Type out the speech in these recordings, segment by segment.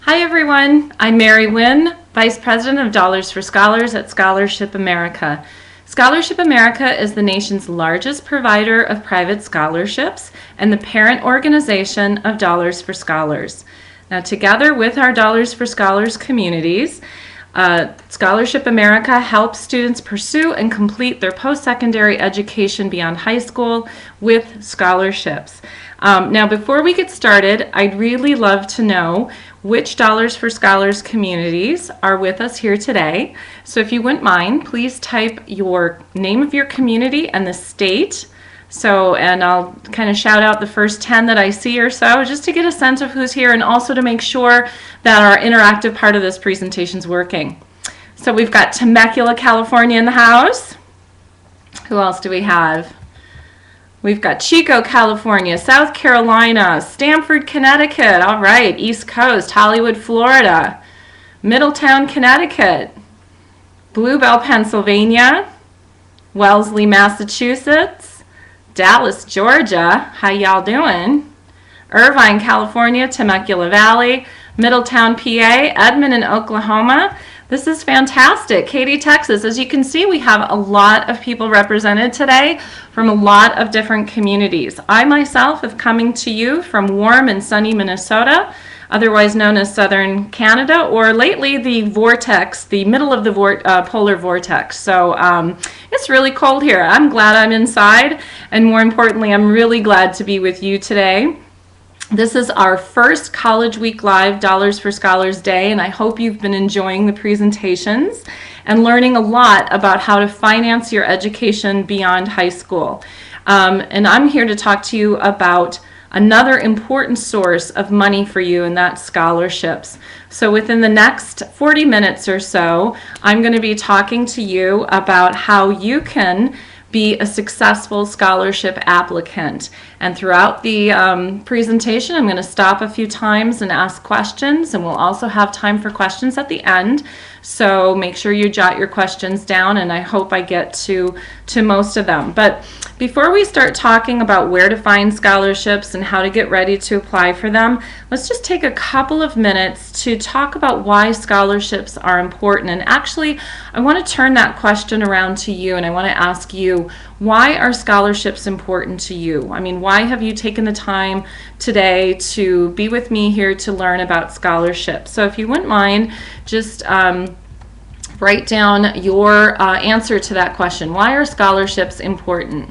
Hi everyone, I'm Mary Wynn, Vice President of Dollars for Scholars at Scholarship America. Scholarship America is the nation's largest provider of private scholarships and the parent organization of Dollars for Scholars. Now, together with our Dollars for Scholars communities, Scholarship America helps students pursue and complete their post-secondary education beyond high school with scholarships. Now, before we get started, I'd really love to know which Dollars for Scholars communities are with us here today. So if you wouldn't mind, please type your name of your community and the state. And I'll kind of shout out the first 10 that I see or so, just to get a sense of who's here and also to make sure that our interactive part of this presentation is working. So we've got Temecula, California in the house. Who else do we have? We've got Chico, California, South Carolina, Stamford, Connecticut, all right, East Coast, Hollywood, Florida, Middletown, Connecticut, Bluebell, Pennsylvania, Wellesley, Massachusetts, Dallas, Georgia, how y'all doing? Irvine, California, Temecula Valley, Middletown, PA, Edmond in Oklahoma. This is fantastic. Katy, Texas. As you can see, we have a lot of people represented today from a lot of different communities. I myself am coming to you from warm and sunny Minnesota, otherwise known as Southern Canada, or lately the vortex, the middle of the polar vortex. So it's really cold here. I'm glad I'm inside, and more importantly, I'm really glad to be with you today. This is our first College Week Live Dollars for Scholars Day, and I hope you've been enjoying the presentations and learning a lot about how to finance your education beyond high school. And I'm here to talk to you about another important source of money for you, and that's scholarships. So within the next 40 minutes or so, I'm going to be talking to you about how you can be a successful scholarship applicant. And throughout the presentation, I'm going to stop a few times and ask questions, and we'll also have time for questions at the end. So make sure you jot your questions down, and I hope I get to most of them. But before we start talking about where to find scholarships and how to get ready to apply for them, let's just take a couple of minutes to talk about why scholarships are important. And actually, I want to turn that question around to you, and I want to ask you, why are scholarships important to you? I mean, why have you taken the time today to be with me here to learn about scholarships? So if you wouldn't mind, just write down your answer to that question. Why are scholarships important?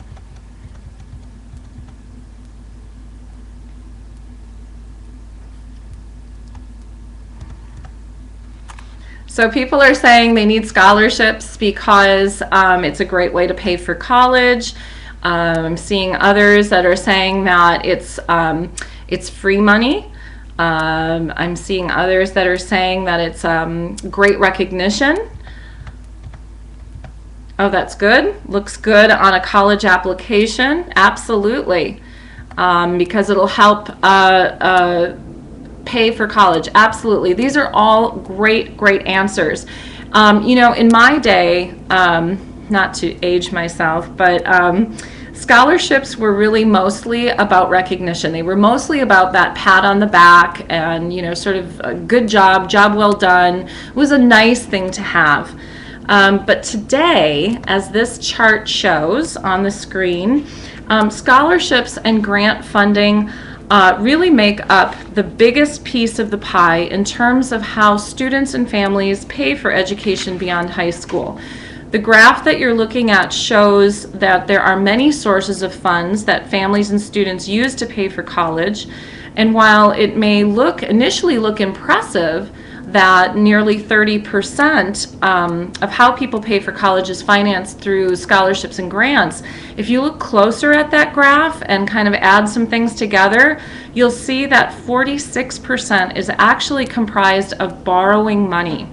So people are saying they need scholarships because it's a great way to pay for college. I'm seeing others that are saying that it's free money. I'm seeing others that are saying that it's great recognition. Oh, that's good. Looks good on a college application. Absolutely. Because it'll help pay for college. Absolutely. These are all great answers. You know, in my day, not to age myself, but scholarships were really mostly about recognition. They were mostly about that pat on the back and, you know, sort of a good job well done. It was a nice thing to have. But today, as this chart shows on the screen, scholarships and grant funding really make up the biggest piece of the pie in terms of how students and families pay for education beyond high school. The graph that you're looking at shows that there are many sources of funds that families and students use to pay for college, and while it may initially look impressive that nearly 30% of how people pay for college is financed through scholarships and grants, if you look closer at that graph and kind of add some things together, you'll see that 46% is actually comprised of borrowing money.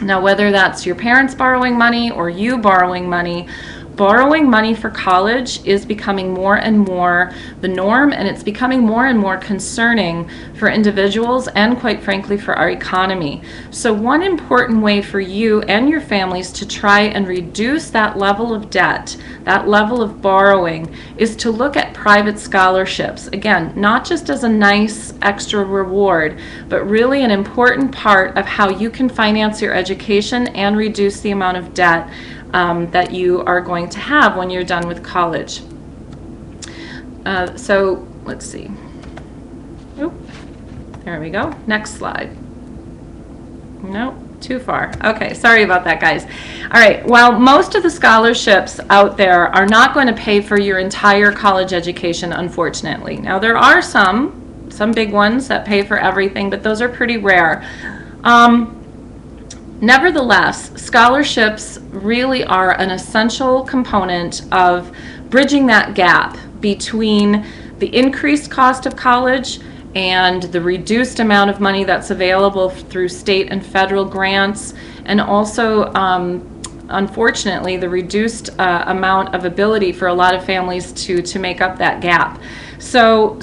Now, whether that's your parents borrowing money or you borrowing money, borrowing money for college is becoming more and more the norm, and it's becoming more and more concerning for individuals and, quite frankly, for our economy. So one important way for you and your families to try and reduce that level of debt, that level of borrowing, is to look at private scholarships. Again, not just as a nice extra reward, but really an important part of how you can finance your education and reduce the amount of debt that you are going to have when you're done with college. So let's see. Oop, there we go. Next slide. Nope, too far. Okay, sorry about that, guys. All right, while most of the scholarships out there are not going to pay for your entire college education, unfortunately. Now, there are some big ones that pay for everything, but those are pretty rare. Nevertheless, scholarships really are an essential component of bridging that gap between the increased cost of college and the reduced amount of money that's available through state and federal grants, and also, unfortunately, the reduced amount of ability for a lot of families to make up that gap. So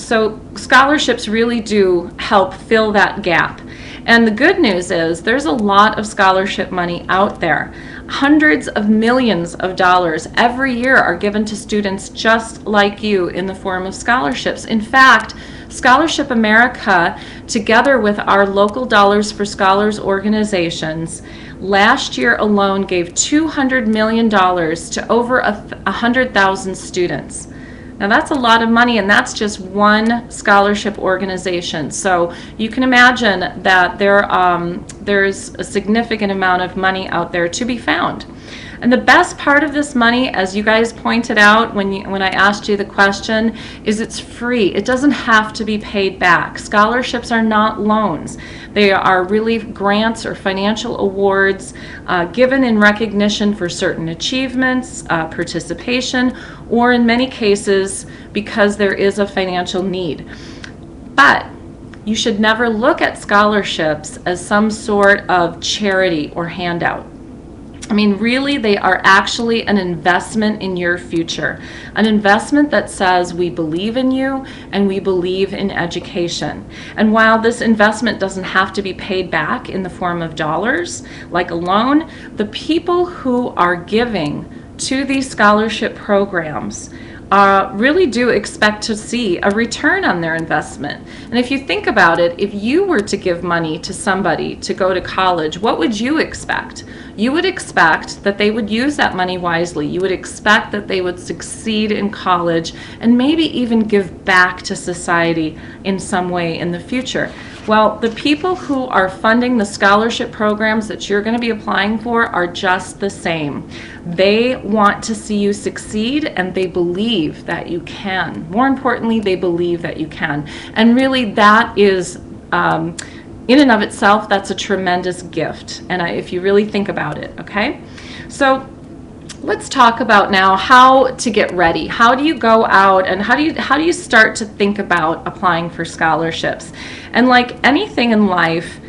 scholarships really do help fill that gap. And the good news is there's a lot of scholarship money out there. Hundreds of millions of dollars every year are given to students just like you in the form of scholarships. In fact, Scholarship America, together with our local Dollars for Scholars organizations, last year alone gave $200 million to over 100,000 students. Now that's a lot of money, and that's just one scholarship organization. So you can imagine that there's a significant amount of money out there to be found. And the best part of this money, as you guys pointed out when I asked you the question, is it's free. It doesn't have to be paid back. Scholarships are not loans. They are really grants or financial awards given in recognition for certain achievements, participation, or in many cases because there is a financial need. But you should never look at scholarships as some sort of charity or handout. I mean, really, they are actually an investment in your future, an investment that says we believe in you and we believe in education. And while this investment doesn't have to be paid back in the form of dollars, like a loan, the people who are giving to these scholarship programs really do expect to see a return on their investment. And if you think about it, if you were to give money to somebody to go to college, what would you expect? You would expect that they would use that money wisely. You would expect that they would succeed in college and maybe even give back to society in some way in the future. Well, the people who are funding the scholarship programs that you're going to be applying for are just the same. They want to see you succeed, and they believe that you can. More importantly, they believe that you can. And really, that is, in and of itself, that's a tremendous gift. And if you really think about it, okay? So let's talk about now how to get ready. How do you go out and how do you start to think about applying for scholarships? And like anything in life,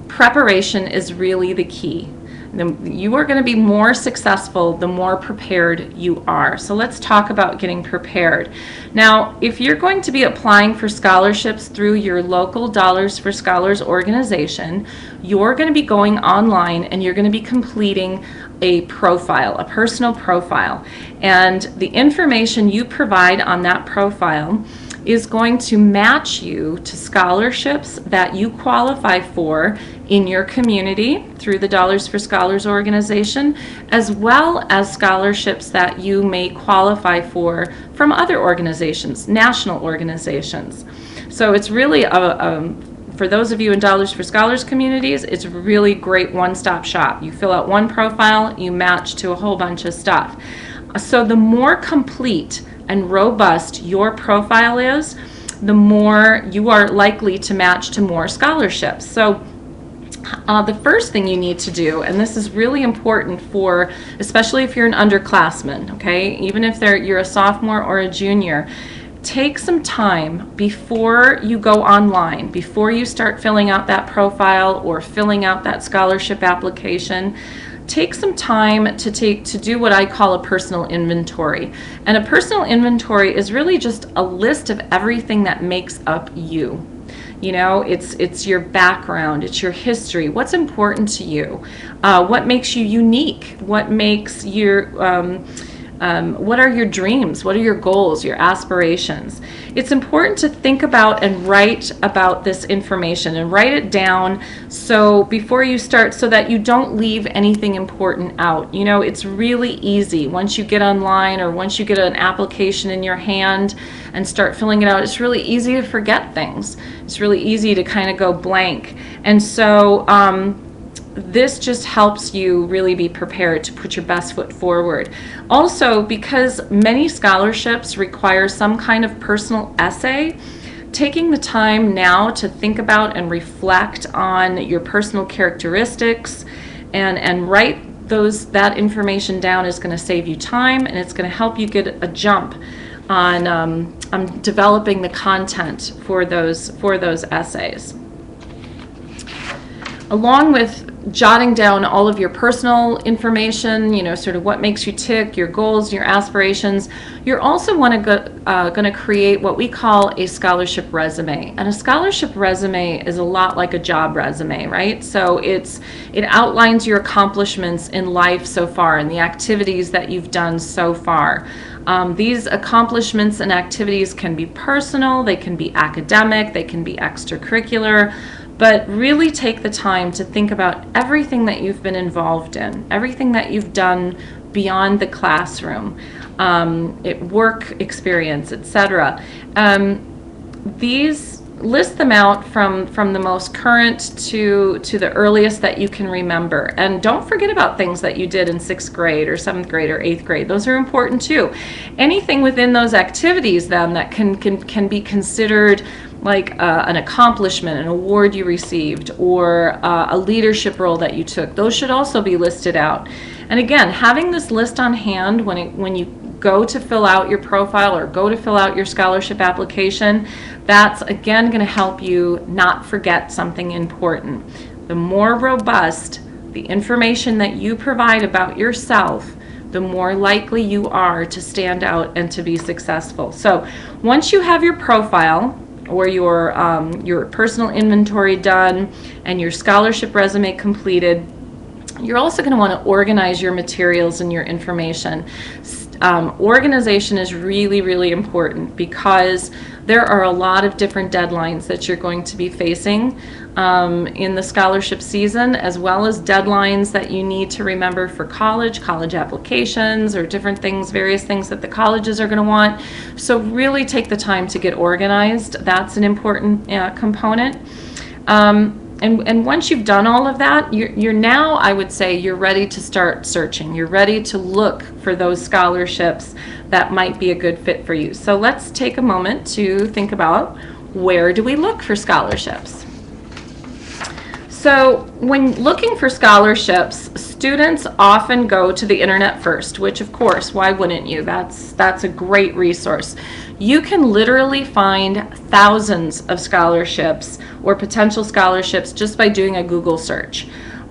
preparation is really the key. You are going to be more successful the more prepared you are. So let's talk about getting prepared. Now, if you're going to be applying for scholarships through your local Dollars for Scholars organization, you're going to be going online and you're going to be completing a profile, a personal profile. And the information you provide on that profile is going to match you to scholarships that you qualify for in your community through the Dollars for Scholars organization, as well as scholarships that you may qualify for from other organizations, national organizations. So it's really for those of you in Dollars for Scholars communities, it's a really great one-stop shop. You fill out one profile, you match to a whole bunch of stuff. So the more complete and robust your profile is, the more you are likely to match to more scholarships. So the first thing you need to do, and this is really important for, especially if you're an underclassman, okay, even if you're a sophomore or a junior, take some time before you go online, before you start filling out that profile or filling out that scholarship application. take some time to do what I call a personal inventory. And a personal inventory is really just a list of everything that makes up you. You know, it's your background, it's your history, what's important to you, what makes you unique, what makes your what are your dreams? What are your goals, your aspirations? It's important to think about and write about this information and write it down so before you start, so that you don't leave anything important out. You know, it's really easy once you get online or once you get an application in your hand and start filling it out. It's really easy to forget things. It's really easy to kind of go blank. And so this just helps you really be prepared to put your best foot forward. Also, because many scholarships require some kind of personal essay, taking the time now to think about and reflect on your personal characteristics and write that information down is going to save you time, and it's going to help you get a jump on developing the content for those essays. Along with jotting down all of your personal information, you know, sort of what makes you tick, your goals, your aspirations, you're also going to create what we call a scholarship resume. And a scholarship resume is a lot like a job resume, right? So it outlines your accomplishments in life so far and the activities that you've done so far. These accomplishments and activities can be personal, they can be academic, they can be extracurricular. But really take the time to think about everything that you've been involved in, everything that you've done beyond the classroom, work experience, etc. These list them out from the most current to the earliest that you can remember. And don't forget about things that you did in 6th grade or 7th grade or 8th grade. Those are important too. Anything within those activities then that can be considered like an accomplishment, an award you received, or a leadership role that you took. Those should also be listed out. And again, having this list on hand when you go to fill out your profile or go to fill out your scholarship application, that's again going to help you not forget something important. The more robust the information that you provide about yourself, the more likely you are to stand out and to be successful. So once you have your profile or your personal inventory done and your scholarship resume completed, you're also going to want to organize your materials and your information. Organization is really, really important because there are a lot of different deadlines that you're going to be facing in the scholarship season, as well as deadlines that you need to remember for college applications, or different things, various things that the colleges are going to want. So really take the time to get organized. That's an important component. And once you've done all of that, you're now, I would say, you're ready to start searching. You're ready to look for those scholarships that might be a good fit for you. So let's take a moment to think about, where do we look for scholarships? So when looking for scholarships, students often go to the internet first, which of course, why wouldn't you? That's a great resource. You can literally find thousands of scholarships or potential scholarships just by doing a Google search,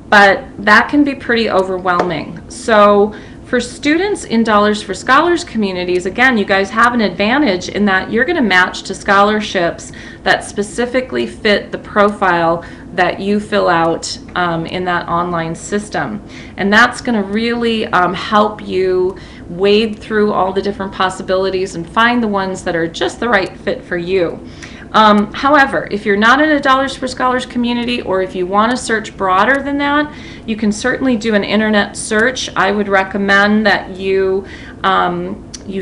but that can be pretty overwhelming. So for students in Dollars for Scholars communities, again, you guys have an advantage in that you're going to match to scholarships that specifically fit the profile that you fill out in that online system. And that's going to really help you wade through all the different possibilities and find the ones that are just the right fit for you. However, if you're not in a Dollars for Scholars community, or if you want to search broader than that, you can certainly do an internet search. I would recommend that you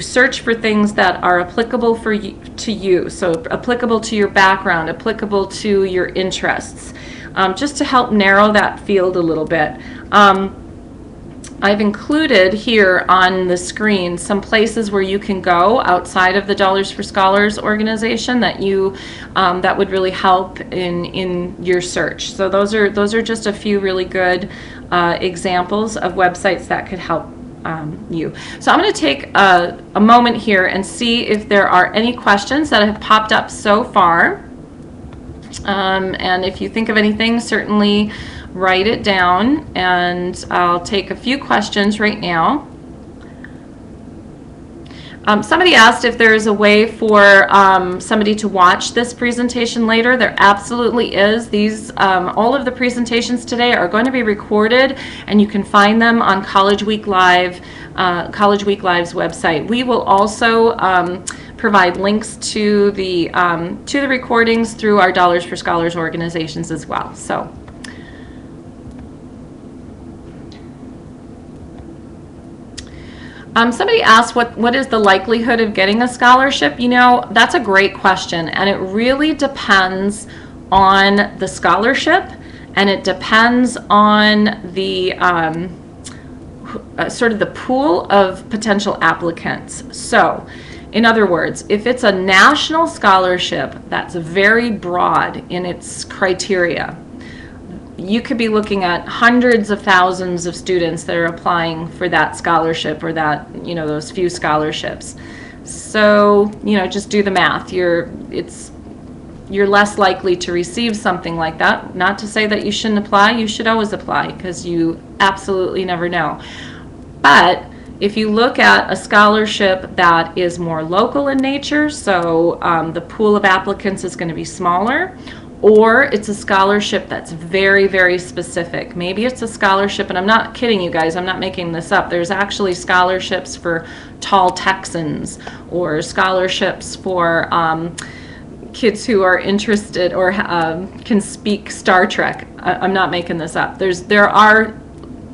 search for things that are applicable to you, so applicable to your background, applicable to your interests, just to help narrow that field a little bit. I've included here on the screen some places where you can go outside of the Dollars for Scholars organization that that would really help in your search. So those are just a few really good examples of websites that could help you. So I'm going to take a moment here and see if there are any questions that have popped up so far. And if you think of anything, certainly write it down, and I'll take a few questions right now. Somebody asked if there is a way for somebody to watch this presentation later. There absolutely is. These all of the presentations today are going to be recorded, and you can find them on College Week Live, College Week Live's website. We will also provide links to the recordings through our Dollars for Scholars organizations as well. So. Somebody asked what is the likelihood of getting a scholarship? You know, that's a great question, and it really depends on the scholarship, and it depends on the sort of the pool of potential applicants. So, in other words, if it's a national scholarship that's very broad in its criteria, you could be looking at hundreds of thousands of students that are applying for that scholarship or that, you know, those few scholarships. So, you know, just do the math. You're less likely to receive something like that. Not to say that you shouldn't apply. You should always apply because you absolutely never know. But if you look at a scholarship that is more local in nature, so the pool of applicants is going to be smaller, or it's a scholarship that's very, very specific. Maybe it's a scholarship, and I'm not kidding you guys, I'm not making this up. There's actually scholarships for tall Texans, or scholarships for kids who are interested or can speak Star Trek. I'm not making this up. There are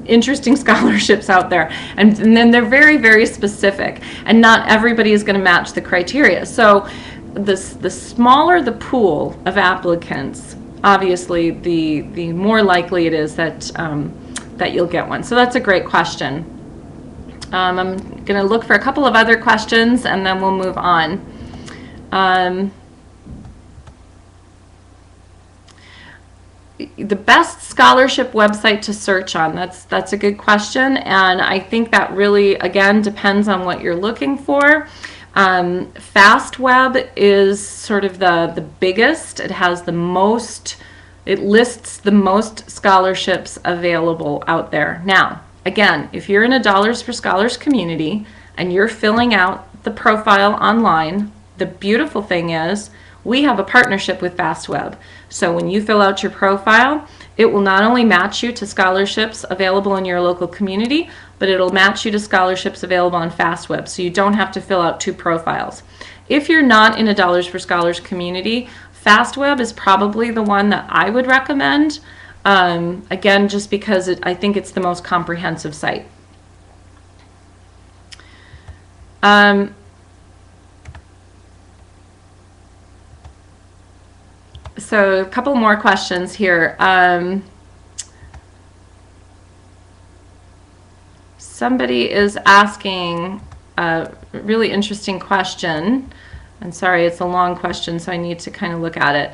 interesting scholarships out there, and then they're very, very specific, and not everybody is going to match the criteria. So the smaller the pool of applicants, obviously the more likely it is that that you'll get one. So that's a great question. I'm going to look for a couple of other questions, and then we'll move on. The best scholarship website to search on, that's a good question, and I think that really, again, depends on what you're looking for. FastWeb is sort of the biggest. It has the most, it lists the most scholarships available out there. Now, again, if you're in a Dollars for Scholars community and you're filling out the profile online, the beautiful thing is we have a partnership with FastWeb. So when you fill out your profile, it will not only match you to scholarships available in your local community, but it'll match you to scholarships available on FastWeb, so you don't have to fill out two profiles. If you're not in a Dollars for Scholars community, FastWeb is probably the one that I would recommend, again, just because I think it's the most comprehensive site. So a couple more questions here. Somebody is asking a really interesting question. I'm sorry, it's a long question, so I need to kind of look at it.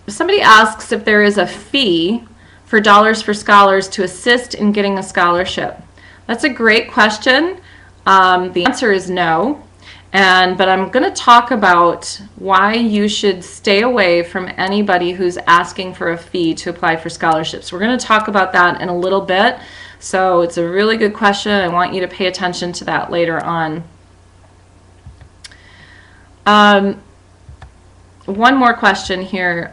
Somebody asks if there is a fee for Dollars for Scholars to assist in getting a scholarship. That's a great question. The answer is no. But I'm going to talk about why you should stay away from anybody who's asking for a fee to apply for scholarships. We're going to talk about that in a little bit. So it's a really good question. I want you to pay attention to that later on. One more question here.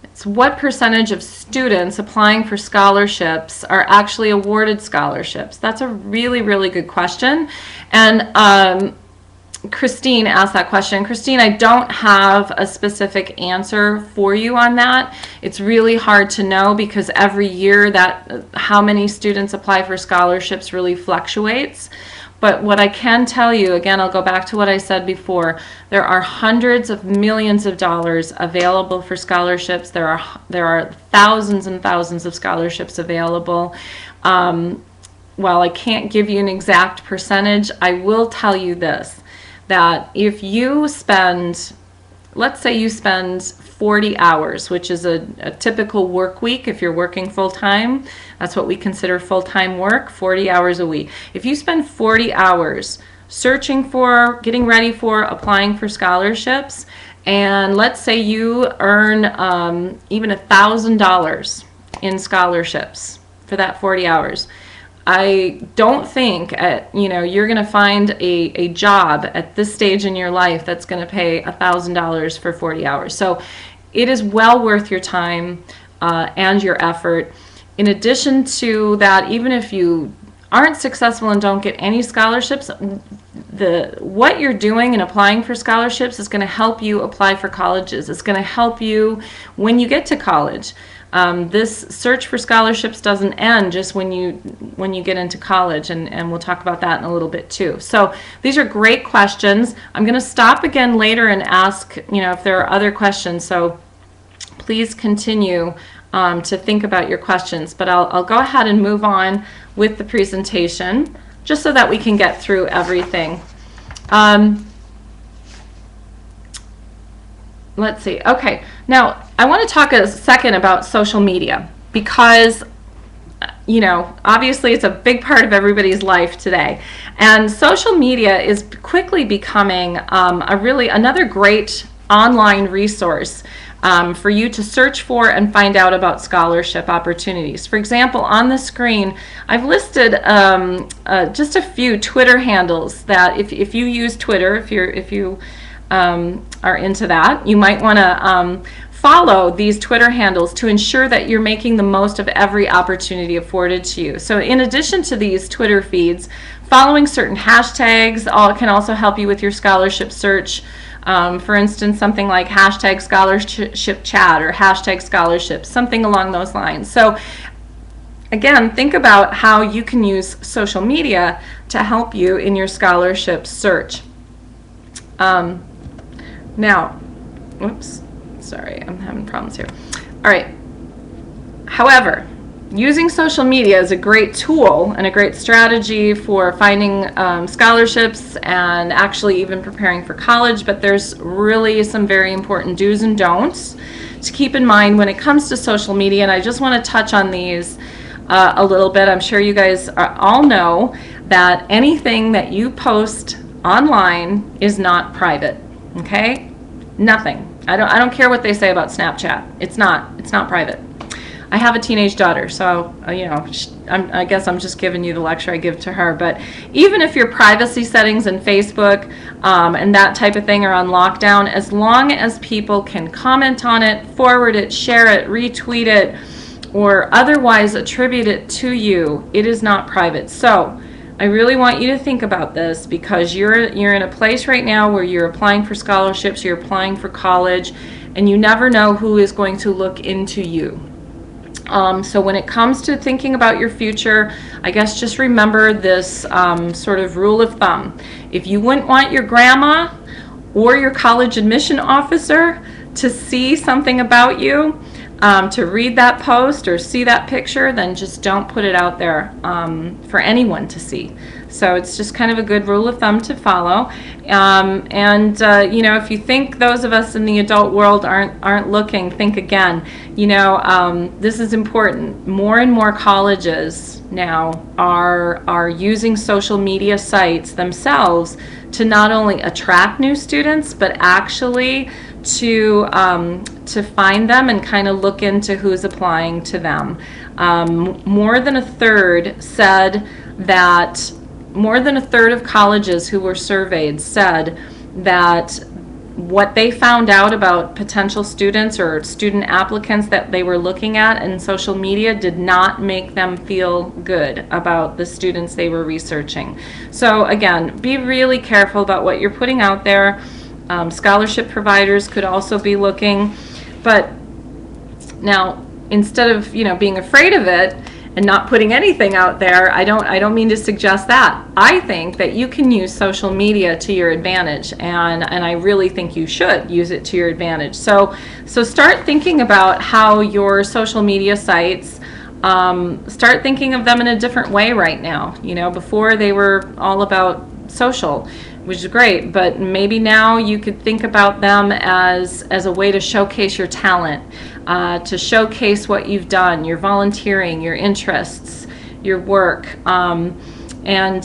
It's what percentage of students applying for scholarships are actually awarded scholarships? That's a really, really good question. And Christine asked that question. Christine, I don't have a specific answer for you on that. It's really hard to know because every year that how many students apply for scholarships really fluctuates. But what I can tell you, again, I'll go back to what I said before, there are hundreds of millions of dollars available for scholarships. There are thousands and thousands of scholarships available. While I can't give you an exact percentage, I will tell you this, that if you spend, let's say you spend 40 hours, which is a typical work week if you're working full-time. That's what we consider full-time work, 40 hours a week. If you spend 40 hours searching for, getting ready for applying for scholarships, and let's say you earn even $1,000 in scholarships for that 40 hours. I don't think you're going to find a job at this stage in your life that's going to pay $1,000 for 40 hours. So it is well worth your time and your effort. In addition to that, even if you aren't successful and don't get any scholarships, what you're doing in applying for scholarships is going to help you apply for colleges. It's going to help you when you get to college. This search for scholarships doesn't end just when you get into college, and we'll talk about that in a little bit too. So these are great questions. I'm going to stop again later and ask, if there are other questions. So please continue to think about your questions. But I'll go ahead and move on with the presentation just so that we can get through everything. Let's see. Okay. Now, I want to talk a second about social media because, obviously it's a big part of everybody's life today. And social media is quickly becoming another great online resource for you to search for and find out about scholarship opportunities. For example, on the screen, I've listed just a few Twitter handles that if you use Twitter, if you are into that, you might want to follow these Twitter handles to ensure that you're making the most of every opportunity afforded to you. So in addition to these Twitter feeds, following certain hashtags can also help you with your scholarship search. For instance, something like hashtag scholarship chat or hashtag scholarships, something along those lines. So again, think about how you can use social media to help you in your scholarship search. Now, whoops, sorry, I'm having problems here. All right. However, using social media is a great tool and a great strategy for finding scholarships and actually even preparing for college, but there's really some very important do's and don'ts to keep in mind when it comes to social media, and I just want to touch on these a little bit. I'm sure you guys all know that anything that you post online is not private, okay? Nothing. I don't care what they say about Snapchat. It's not private. I have a teenage daughter, so I guess I'm just giving you the lecture I give to her. But even if your privacy settings in Facebook and that type of thing are on lockdown, as long as people can comment on it, forward it, share it, retweet it, or otherwise attribute it to you, it is not private. So I really want you to think about this because you're in a place right now where you're applying for scholarships, you're applying for college, and you never know who is going to look into you. So when it comes to thinking about your future, I guess just remember this sort of rule of thumb. If you wouldn't want your grandma or your college admission officer to see something about you, to read that post or see that picture, then just don't put it out there for anyone to see. So it's just kind of a good rule of thumb to follow. If you think those of us in the adult world aren't looking, think again. This is important. More and more colleges now are using social media sites themselves to not only attract new students, but actually to find them and kind of look into who's applying to them. More than a third of colleges who were surveyed said that what they found out about potential students or student applicants that they were looking at in social media did not make them feel good about the students they were researching. So again, be really careful about what you're putting out there. Scholarship providers could also be looking, but now instead of being afraid of it and not putting anything out there, I don't mean to suggest that. I think that you can use social media to your advantage, and I really think you should use it to your advantage. So start thinking about how your social media sites, start thinking of them in a different way right now. Before they were all about social, which is great, but maybe now you could think about them as a way to showcase your talent, to showcase what you've done, your volunteering, your interests, your work, and And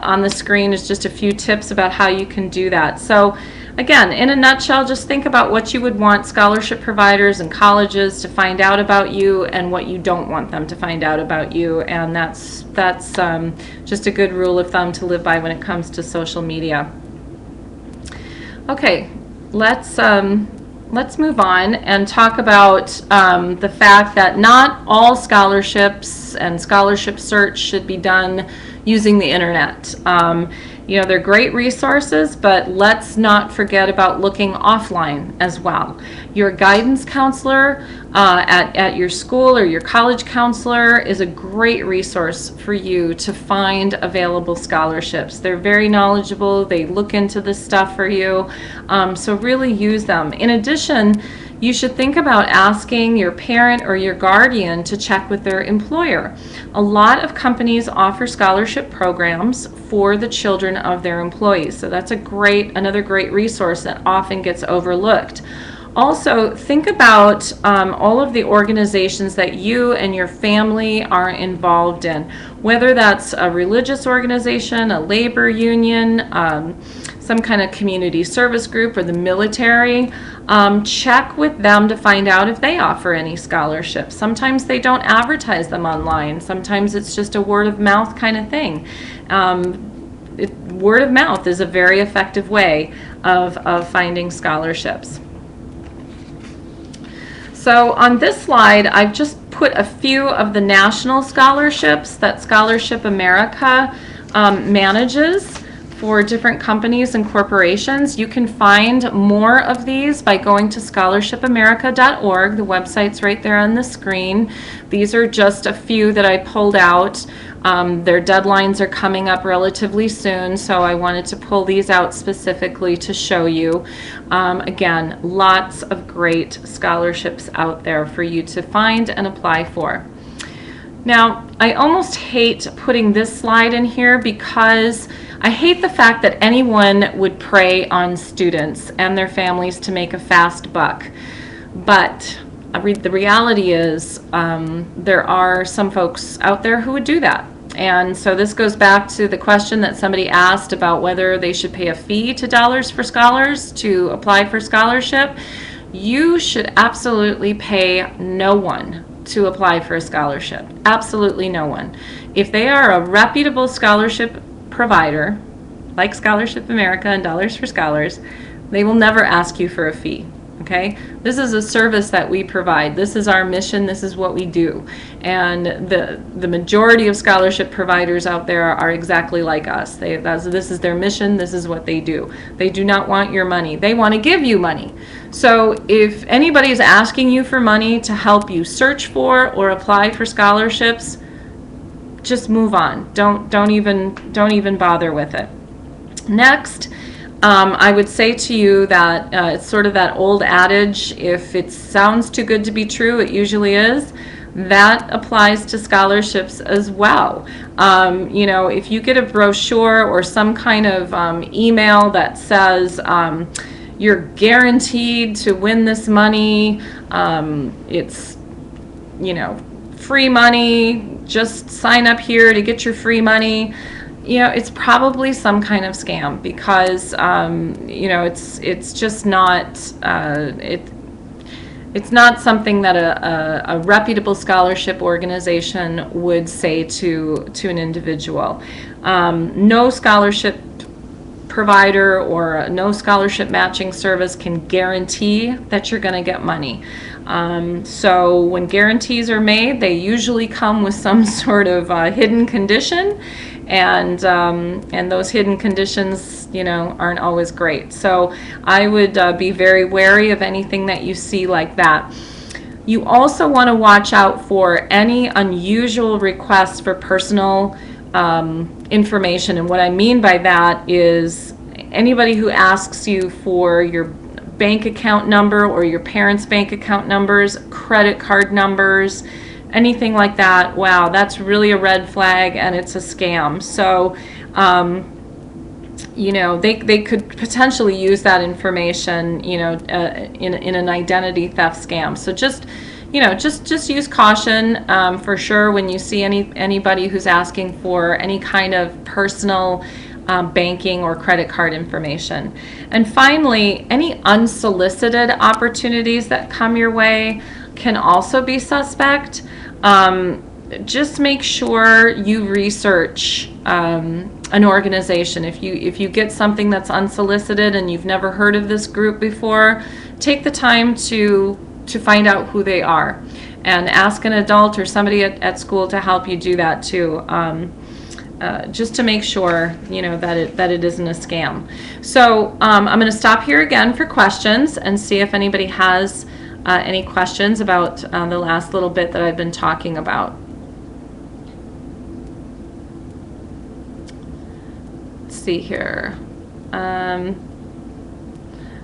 on the screen is just a few tips about how you can do that. So again, in a nutshell, just think about what you would want scholarship providers and colleges to find out about you and what you don't want them to find out about you. And that's just a good rule of thumb to live by when it comes to social media. Okay, let's move on and talk about the fact that not all scholarships and scholarship search should be done using the internet. They're great resources, but let's not forget about looking offline as well. Your guidance counselor at your school or your college counselor is a great resource for you to find available scholarships. They're very knowledgeable. They look into this stuff for you. So really use them. In addition, you should think about asking your parent or your guardian to check with their employer. A lot of companies offer scholarship programs for the children of their employees, so that's another great resource that often gets overlooked. Also, think about all of the organizations that you and your family are involved in, whether that's a religious organization, a labor union, some kind of community service group, or the military. Check with them to find out if they offer any scholarships. Sometimes they don't advertise them online. Sometimes it's just a word of mouth kind of thing. Word of mouth is a very effective way of finding scholarships. So on this slide, I've just put a few of the national scholarships that Scholarship America manages for different companies and corporations. You can find more of these by going to scholarshipamerica.org. The website's right there on the screen. These are just a few that I pulled out. Their deadlines are coming up relatively soon, so I wanted to pull these out specifically to show you. Again, lots of great scholarships out there for you to find and apply for. Now, I almost hate putting this slide in here because I hate the fact that anyone would prey on students and their families to make a fast buck. But the reality is there are some folks out there who would do that. And so this goes back to the question that somebody asked about whether they should pay a fee to Dollars for Scholars to apply for scholarship. You should absolutely pay no one to apply for a scholarship. Absolutely no one. If they are a reputable scholarship provider, like Scholarship America and Dollars for Scholars, they will never ask you for a fee. Okay? This is a service that we provide. This is our mission. This is what we do. And the majority of scholarship providers out there are exactly like us. This is their mission. This is what they do. They do not want your money. They want to give you money. So if anybody is asking you for money to help you search for or apply for scholarships, just move on. Don't even bother with it. Next, I would say to you that it's sort of that old adage, if it sounds too good to be true, it usually is. That applies to scholarships as well. If you get a brochure or some kind of email that says you're guaranteed to win this money, it's free money, just sign up here to get your free money, it's probably some kind of scam because it's just not it's not something that a reputable scholarship organization would say to an individual. No scholarship provider or no scholarship matching service can guarantee that you're going to get money. So when guarantees are made, they usually come with some sort of hidden condition, and those hidden conditions, aren't always great. So I would be very wary of anything that you see like that. You also want to watch out for any unusual requests for personal information, and what I mean by that is anybody who asks you for your bank account number or your parents' bank account numbers, credit card numbers, anything like that. Wow, that's really a red flag, and it's a scam. So they could potentially use that information in an identity theft scam. So just just use caution for sure when you see anybody who's asking for any kind of personal banking or credit card information. And finally, any unsolicited opportunities that come your way can also be suspect. Just make sure you research an organization. If you get something that's unsolicited and you've never heard of this group before, take the time to find out who they are, and ask an adult or somebody at school to help you do that too. Just to make sure that it isn't a scam. So I'm going to stop here again for questions and see if anybody has any questions about the last little bit that I've been talking about. Let's see here.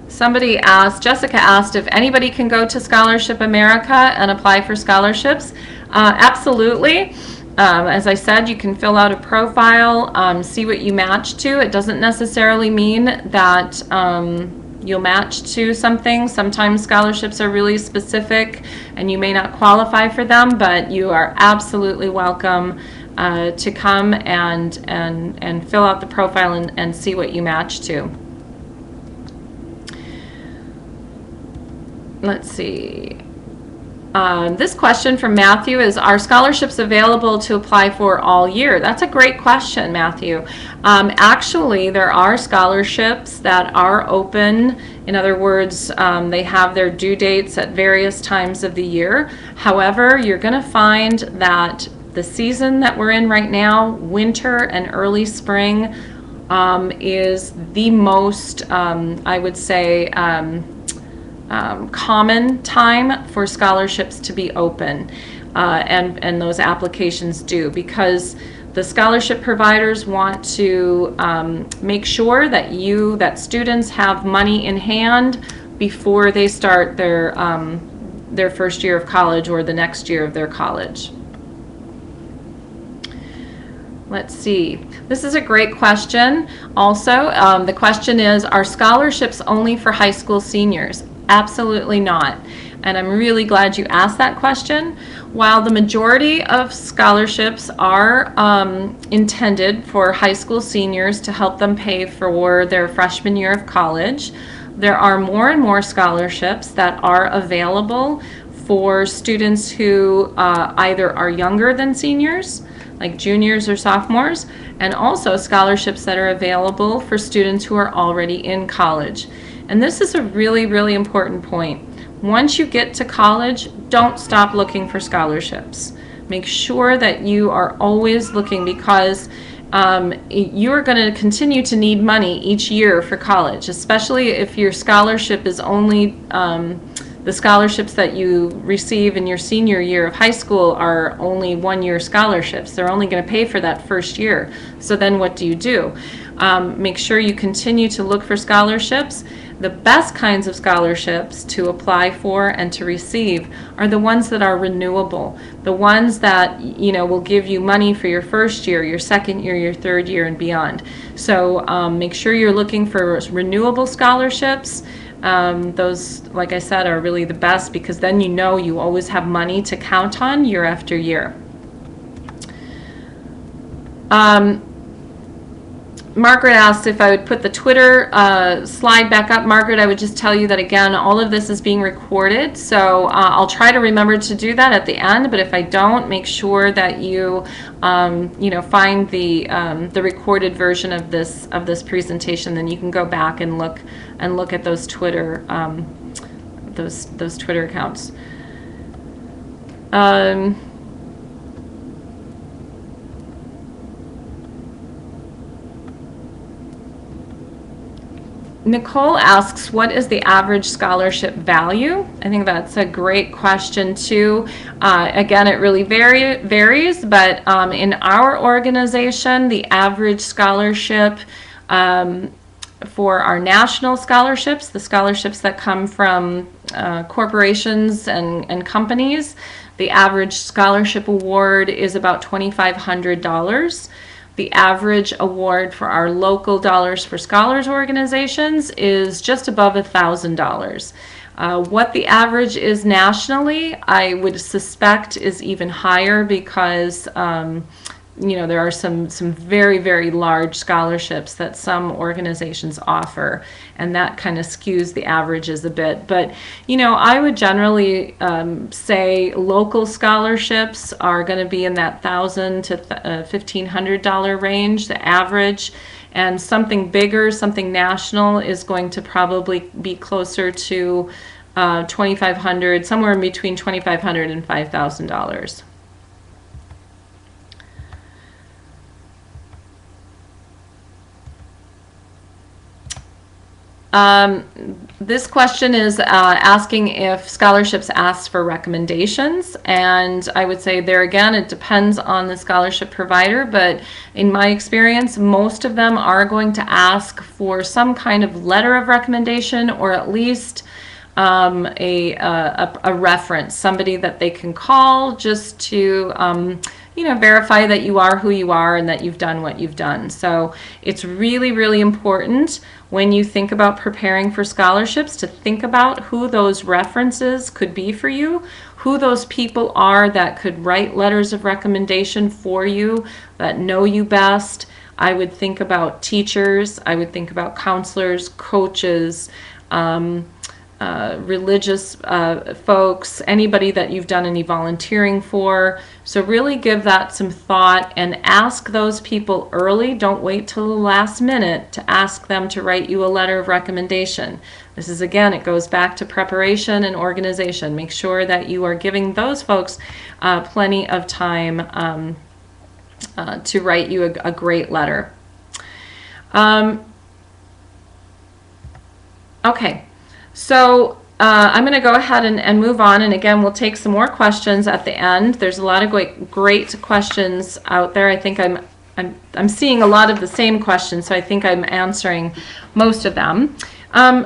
Somebody asked, Jessica asked, if anybody can go to Scholarship America and apply for scholarships. Absolutely. As I said, you can fill out a profile, see what you match to. It doesn't necessarily mean that you'll match to something. Sometimes scholarships are really specific and you may not qualify for them, but you are absolutely welcome to come and fill out the profile and see what you match to. Let's see. This question from Matthew is, are scholarships available to apply for all year? That's a great question, Matthew. Actually, there are scholarships that are open. In other words, they have their due dates at various times of the year. However, you're going to find that the season that we're in right now, winter and early spring, is the most, I would say, common time for scholarships to be open, and those applications due, because the scholarship providers want to make sure that students have money in hand before they start their first year of college or the next year of their college. Let's see. This is a great question. Also, the question is, are scholarships only for high school seniors? Absolutely not. And I'm really glad you asked that question. While the majority of scholarships are intended for high school seniors to help them pay for their freshman year of college, there are more and more scholarships that are available for students who either are younger than seniors, like juniors or sophomores, and also scholarships that are available for students who are already in college. And this is a really, really important point. Once you get to college, don't stop looking for scholarships. Make sure that you are always looking, because you are going to continue to need money each year for college, especially if your scholarship is only the scholarships that you receive in your senior year of high school are only one-year scholarships. They're only going to pay for that first year. So then what do? Make sure you continue to look for scholarships. The best kinds of scholarships to apply for and to receive are the ones that are renewable, the ones that will give you money for your first year, your second year, your third year, and beyond. So make sure you're looking for renewable scholarships. Those, like I said, are really the best, because then you always have money to count on year after year. Margaret asked if I would put the Twitter slide back up. Margaret, I would just tell you that, again, all of this is being recorded, so I'll try to remember to do that at the end, but if I don't, make sure that you find the recorded version of this presentation. Then you can go back and look at those Twitter those Twitter accounts. Nicole asks, what is the average scholarship value? I think that's a great question too. Again, it really varies, but in our organization, the average scholarship for our national scholarships, the scholarships that come from corporations and companies, the average scholarship award is about $2,500. The average award for our local Dollars for Scholars organizations is just above $1,000. What the average is nationally, I would suspect is even higher because there are some very, very large scholarships that some organizations offer, and that kind of skews the averages a bit. But, I would generally say local scholarships are going to be in that $1,000 to $1,500 range, the average, and something bigger, something national is going to probably be closer to $2,500, somewhere in between $2,500 and $5,000. This question is asking if scholarships ask for recommendations, and I would say there again it depends on the scholarship provider, but in my experience most of them are going to ask for some kind of letter of recommendation, or at least a reference, somebody that they can call just to verify that you are who you are and that you've done what you've done. So it's really, really important when you think about preparing for scholarships to think about who those references could be for you, who those people are that could write letters of recommendation for you, that know you best. I would think about teachers, I would think about counselors, coaches, religious folks, anybody that you've done any volunteering for. So really give that some thought and ask those people early. Don't wait till the last minute to ask them to write you a letter of recommendation. This is, again, it goes back to preparation and organization. Make sure that you are giving those folks plenty of time to write you a great letter. Okay. So I'm going to go ahead and move on, and again we'll take some more questions at the end. There's a lot of great questions out there. I think I'm seeing a lot of the same questions, so I think I'm answering most of them.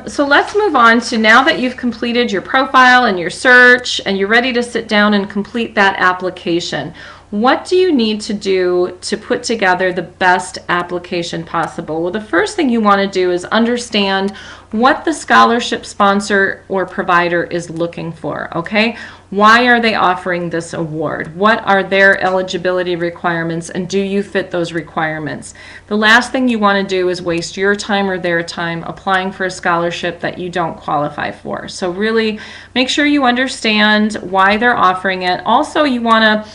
So let's move on to, now that you've completed your profile and your search and you're ready to sit down and complete that application, what do you need to do to put together the best application possible? Well, the first thing you want to do is understand what the scholarship sponsor or provider is looking for, okay? Why are they offering this award? What are their eligibility requirements, and do you fit those requirements? The last thing you want to do is waste your time or their time applying for a scholarship that you don't qualify for. So really make sure you understand why they're offering it. Also, you want to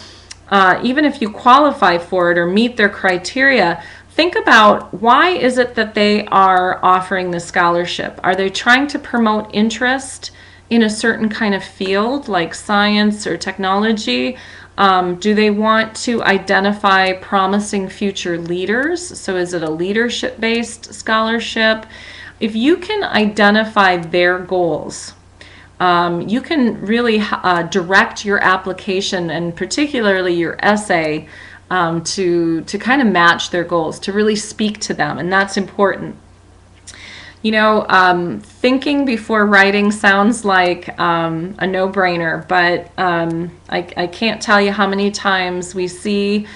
even if you qualify for it or meet their criteria, think about why is it that they are offering the scholarship. Are they trying to promote interest in a certain kind of field like science or technology? Do they want to identify promising future leaders? So is it a leadership-based scholarship? If you can identify their goals, you can really direct your application and particularly your essay to kind of match their goals, to really speak to them, and that's important. Thinking before writing sounds like a no-brainer, but I can't tell you how many times we see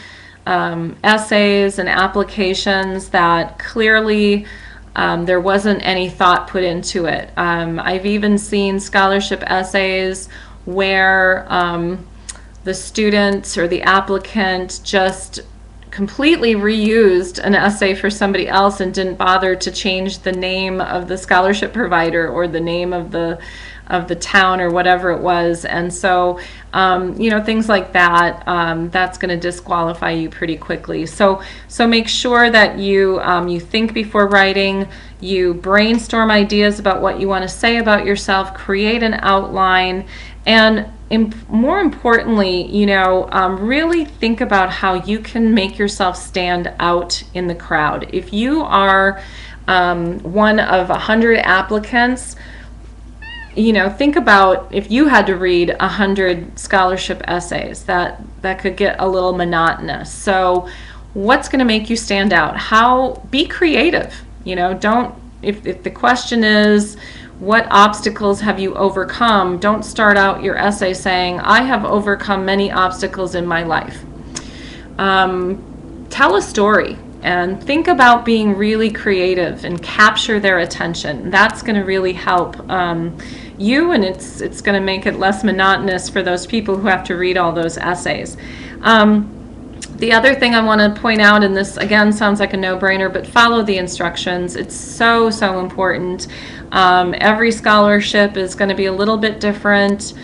essays and applications that clearly there wasn't any thought put into it. I've even seen scholarship essays where the student or the applicant just completely reused an essay for somebody else and didn't bother to change the name of the scholarship provider or the name of the town or whatever it was. And so things like that, that's going to disqualify you pretty quickly. So make sure that you think before writing, you brainstorm ideas about what you want to say about yourself, create an outline, and more importantly, really think about how you can make yourself stand out in the crowd. If you are one of 100 applicants, think about if you had to read 100 scholarship essays, that could get a little monotonous. So what's going to make you stand out? Be creative. If the question is, what obstacles have you overcome? Don't start out your essay saying, I have overcome many obstacles in my life. tell a story and think about being really creative and capture their attention. That's going to really help you, and it's going to make it less monotonous for those people who have to read all those essays. The other thing I want to point out, and this again sounds like a no-brainer, but follow the instructions. It's so important. Every scholarship is going to be a little bit different.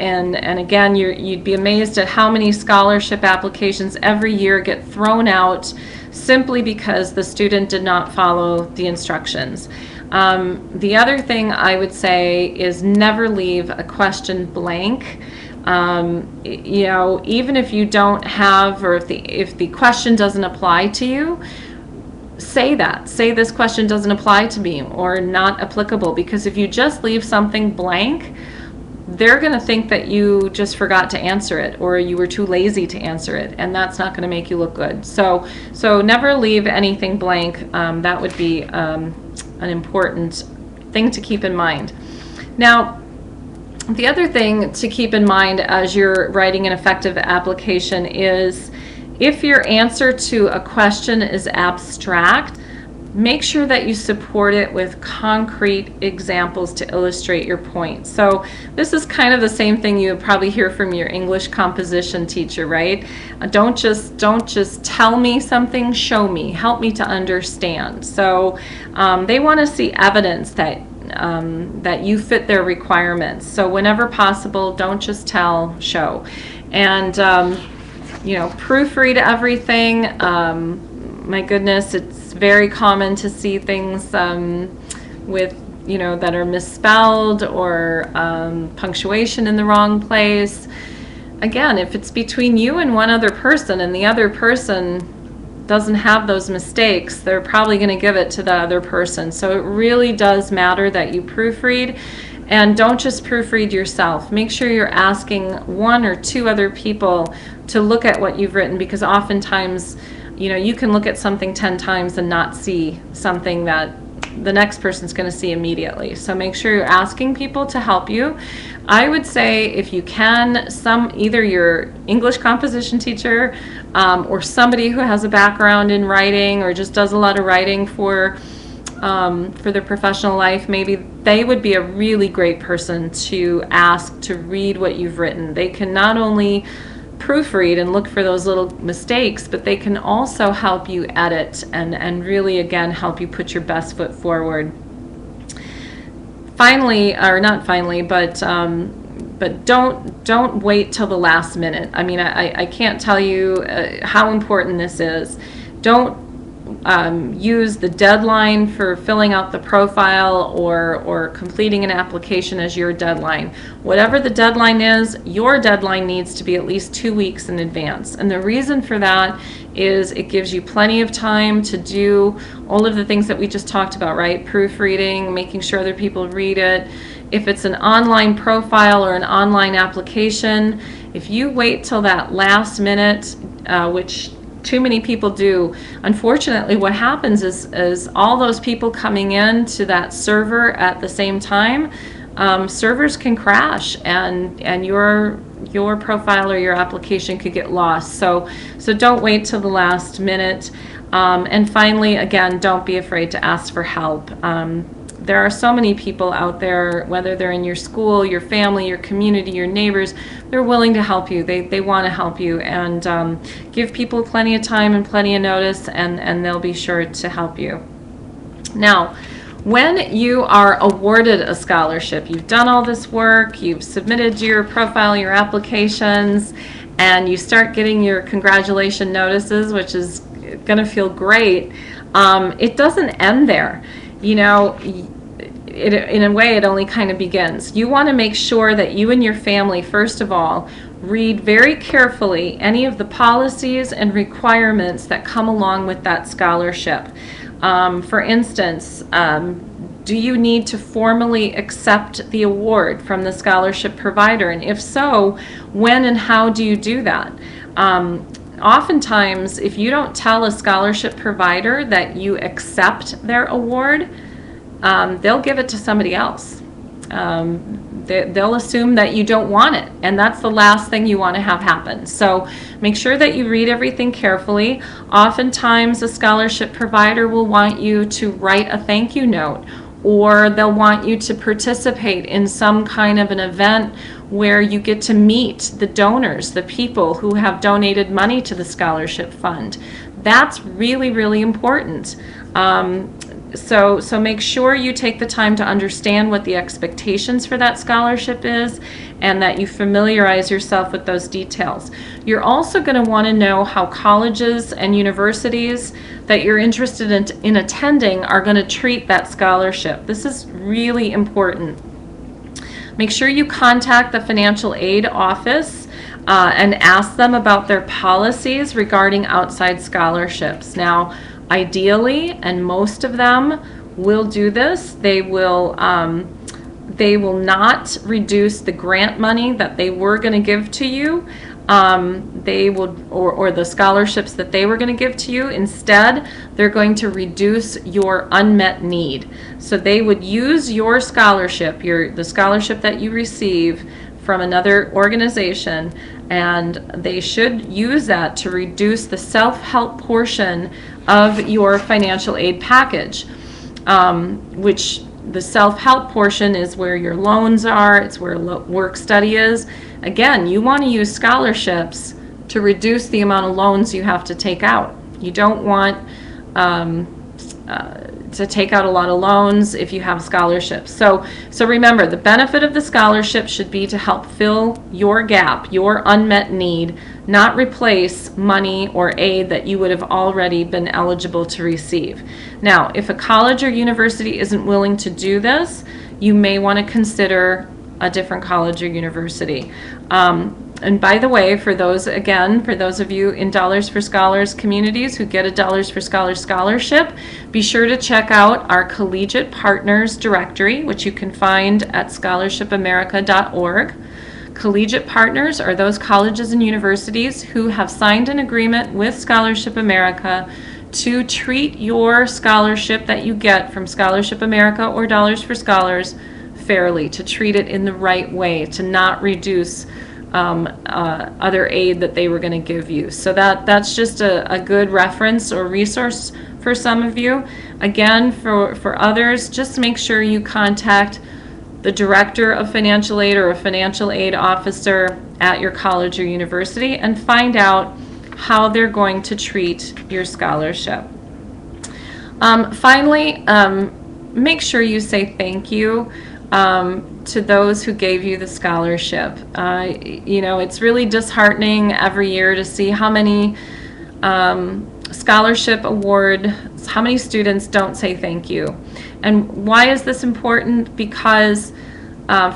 And again, you'd be amazed at how many scholarship applications every year get thrown out simply because the student did not follow the instructions. The other thing I would say is never leave a question blank. Even if you don't have, or if the question doesn't apply to you, say this question doesn't apply to me, or not applicable, because if you just leave something blank, they're going to think that you just forgot to answer it, or you were too lazy to answer it, and that's not going to make you look good. So never leave anything blank. That would be an important thing to keep in mind. Now, the other thing to keep in mind as you're writing an effective application is if your answer to a question is abstract, make sure that you support it with concrete examples to illustrate your point. So this is kind of the same thing you would probably hear from your English composition teacher, right? Don't just tell me something, show me, help me to understand. So they want to see evidence that you fit their requirements. So whenever possible, don't just tell, show. And proofread everything. My goodness, it's very common to see things with that are misspelled, or punctuation in the wrong place. Again, if it's between you and one other person, and the other person doesn't have those mistakes, they're probably going to give it to the other person. So it really does matter that you proofread, and don't just proofread yourself. Make sure you're asking one or two other people to look at what you've written, because oftentimes you can look at something 10 times and not see something that the next person's going to see immediately. So make sure you're asking people to help you. I would say, if you can, either your English composition teacher or somebody who has a background in writing or just does a lot of writing for their professional life, maybe they would be a really great person to ask to read what you've written. They can not only proofread and look for those little mistakes, but they can also help you edit and really, again, help you put your best foot forward. Finally, or not finally, but don't wait till the last minute. I mean, I can't tell you how important this is. Don't use the deadline for filling out the profile or completing an application as your deadline. Whatever the deadline is, your deadline needs to be at least 2 weeks in advance. And the reason for that is it gives you plenty of time to do all of the things that we just talked about, right? Proofreading, making sure other people read it. If it's an online profile or an online application, if you wait till that last minute, which too many people do, unfortunately what happens is all those people coming in to that server at the same time, servers can crash, and your profile or your application could get lost. So don't wait till the last minute. And finally, again, don't be afraid to ask for help. There are so many people out there, whether they're in your school, your family, your community, your neighbors, they're willing to help you. They want to help you, and give people plenty of time and plenty of notice, and they'll be sure to help you. Now, when you are awarded a scholarship, you've done all this work, you've submitted your profile, your applications, and you start getting your congratulation notices, which is going to feel great. It doesn't end there. In a way, it only kind of begins. You want to make sure that you and your family, first of all, read very carefully any of the policies and requirements that come along with that scholarship. For instance, do you need to formally accept the award from the scholarship provider? And if so, when and how do you do that? Oftentimes, if you don't tell a scholarship provider that you accept their award, they'll give it to somebody else. they'll assume that you don't want it, and that's the last thing you want to have happen. So make sure that you read everything carefully. Oftentimes a scholarship provider will want you to write a thank you note, or they'll want you to participate in some kind of an event where you get to meet the donors, the people who have donated money to the scholarship fund. That's really, really important. So make sure you take the time to understand what the expectations for that scholarship is, and that you familiarize yourself with those details. You're also going to want to know how colleges and universities that you're interested in attending are going to treat that scholarship. This is really important. Make sure you contact the financial aid office and ask them about their policies regarding outside scholarships. Now, ideally, and most of them will do this, they will not reduce the grant money that they were going to give to you. They will, or the scholarships that they were going to give to you. Instead, they're going to reduce your unmet need. So they would use your scholarship, the scholarship that you receive from another organization, and they should use that to reduce the self-help portion of your financial aid package, which the self-help portion is where your loans are, it's where work study is. Again, you want to use scholarships to reduce the amount of loans you have to take out. You don't want to take out a lot of loans if you have scholarships. So remember, the benefit of the scholarship should be to help fill your gap, your unmet need, not replace money or aid that you would have already been eligible to receive. Now, if a college or university isn't willing to do this, you may want to consider a different college or university. And by the way, for those of you in Dollars for Scholars communities who get a Dollars for Scholars scholarship, be sure to check out our Collegiate Partners directory, which you can find at scholarshipamerica.org. Collegiate partners are those colleges and universities who have signed an agreement with Scholarship America to treat your scholarship that you get from Scholarship America or Dollars for Scholars fairly, to treat it in the right way, to not reduce other aid that they were going to give you. So that's just a good reference or resource for some of you. Again, for others, just make sure you contact the director of financial aid or a financial aid officer at your college or university and find out how they're going to treat your scholarship. Finally, make sure you say thank you to those who gave you the scholarship. It's really disheartening every year to see how many scholarship awards, how many students don't say thank you. And why is this important? Because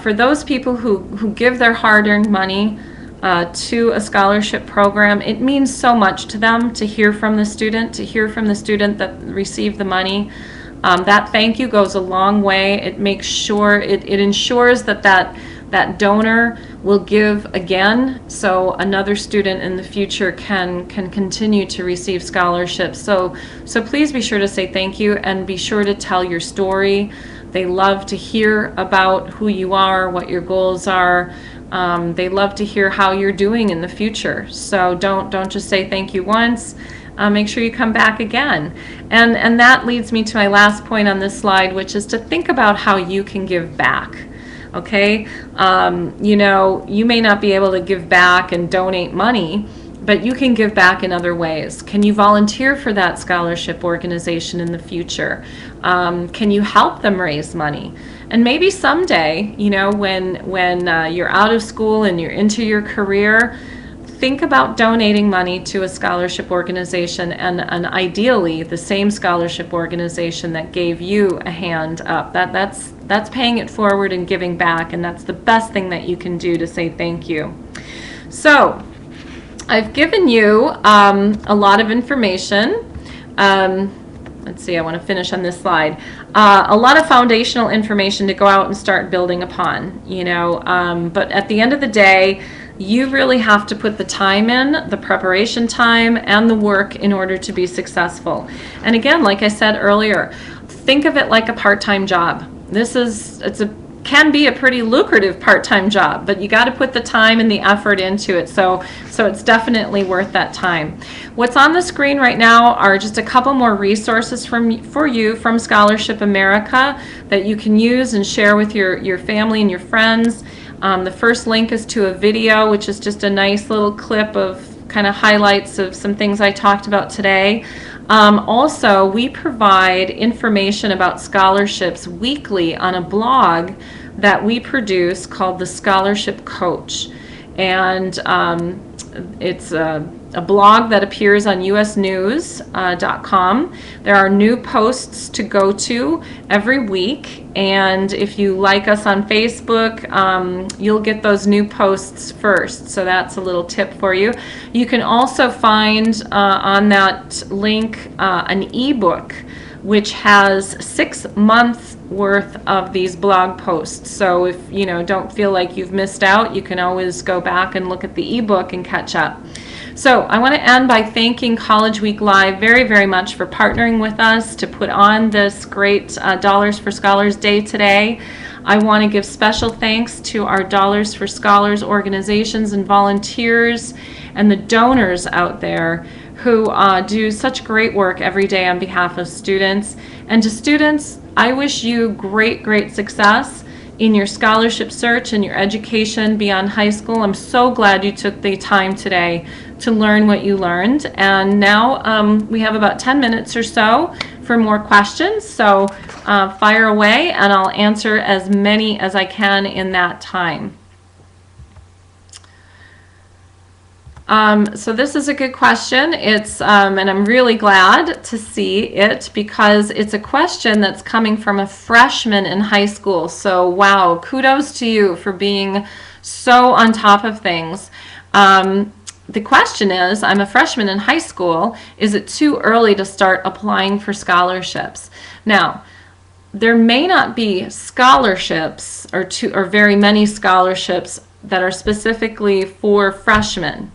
for those people who give their hard-earned money to a scholarship program, it means so much to them to hear from the student, that received the money. That thank you goes a long way. It makes sure, it ensures that donor will give again, so another student in the future can continue to receive scholarships. So please be sure to say thank you, and be sure to tell your story. They love to hear about who you are, what your goals are. They love to hear how you're doing in the future. So don't just say thank you once. Make sure you come back again. And that leads me to my last point on this slide, which is to think about how you can give back. Okay? You may not be able to give back and donate money, but you can give back in other ways. Can you volunteer for that scholarship organization in the future? Can you help them raise money? And maybe someday, when you're out of school and you're into your career, think about donating money to a scholarship organization, and ideally the same scholarship organization that gave you a hand up. That's paying it forward and giving back, and that's the best thing that you can do to say thank you. So I've given you a lot of information. Let's see, I want to finish on this slide. A lot of foundational information to go out and start building upon, but at the end of the day, you really have to put the time in, the preparation time, and the work in order to be successful. And again, like I said earlier, think of it like a part-time job. It's can be a pretty lucrative part-time job, but you got to put the time and the effort into it. So it's definitely worth that time. What's on the screen right now are just a couple more resources for you from Scholarship America that you can use and share with your family and your friends. The first link is to a video, which is just a nice little clip of kind of highlights of some things I talked about today. Also, we provide information about scholarships weekly on a blog that we produce called The Scholarship Coach. And it's a blog that appears on usnews.com. There are new posts to go to every week, and if you like us on Facebook, you'll get those new posts first. So that's a little tip for you. You can also find on that link an ebook which has 6 months worth of these blog posts. So if you don't feel like you've missed out, you can always go back and look at the ebook and catch up. So I want to end by thanking College Week Live very, very much for partnering with us to put on this great Dollars for Scholars Day today. I want to give special thanks to our Dollars for Scholars organizations and volunteers and the donors out there who do such great work every day on behalf of students. And to students, I wish you great, great success in your scholarship search and your education beyond high school. I'm so glad you took the time today to learn what you learned. And now we have about 10 minutes or so for more questions. So fire away and I'll answer as many as I can in that time. So this is a good question. It's and I'm really glad to see it because it's a question that's coming from a freshman in high school. So wow, kudos to you for being so on top of things. The question is, I'm a freshman in high school. Is it too early to start applying for scholarships? Now, there may not be scholarships or very many scholarships that are specifically for freshmen.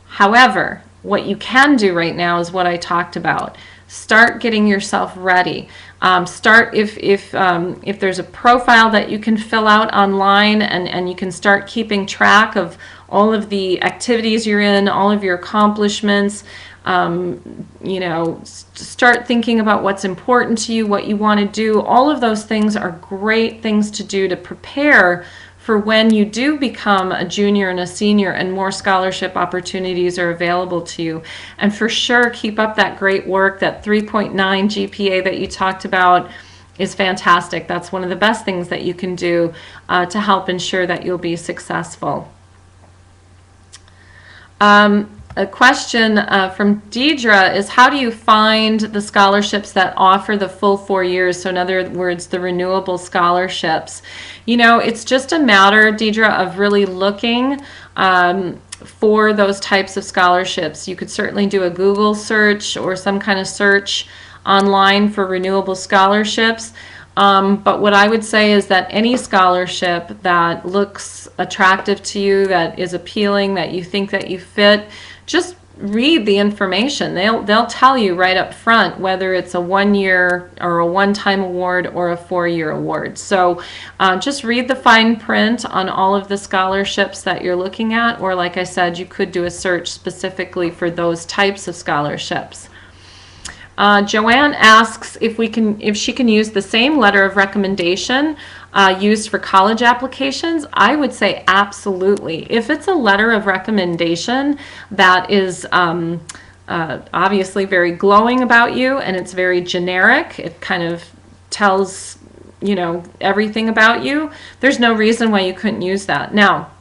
However, what you can do right now is what I talked about. Start getting yourself ready. Start if there's a profile that you can fill out online and you can start keeping track of all of the activities you're in, all of your accomplishments. Start thinking about what's important to you, what you want to do. All of those things are great things to do to prepare for when you do become a junior and a senior and more scholarship opportunities are available to you. And for sure, keep up that great work. That 3.9 GPA that you talked about is fantastic. That's one of the best things that you can do to help ensure that you'll be successful. A question from Deidre is, how do you find the scholarships that offer the full 4 years? So in other words, the renewable scholarships. It's just a matter, Deidre, of really looking for those types of scholarships. You could certainly do a Google search or some kind of search online for renewable scholarships. But what I would say is that any scholarship that looks attractive to you, that is appealing, that you think that you fit, just read the information. They'll tell you right up front whether it's a 1-year or a one-time award or a 4-year award. So just read the fine print on all of the scholarships that you're looking at, or like I said, you could do a search specifically for those types of scholarships. Joanne asks if she can use the same letter of recommendation used for college applications. I would say absolutely. If it's a letter of recommendation that is obviously very glowing about you and it's very generic, it kind of tells everything about you, there's no reason why you couldn't use that. Now,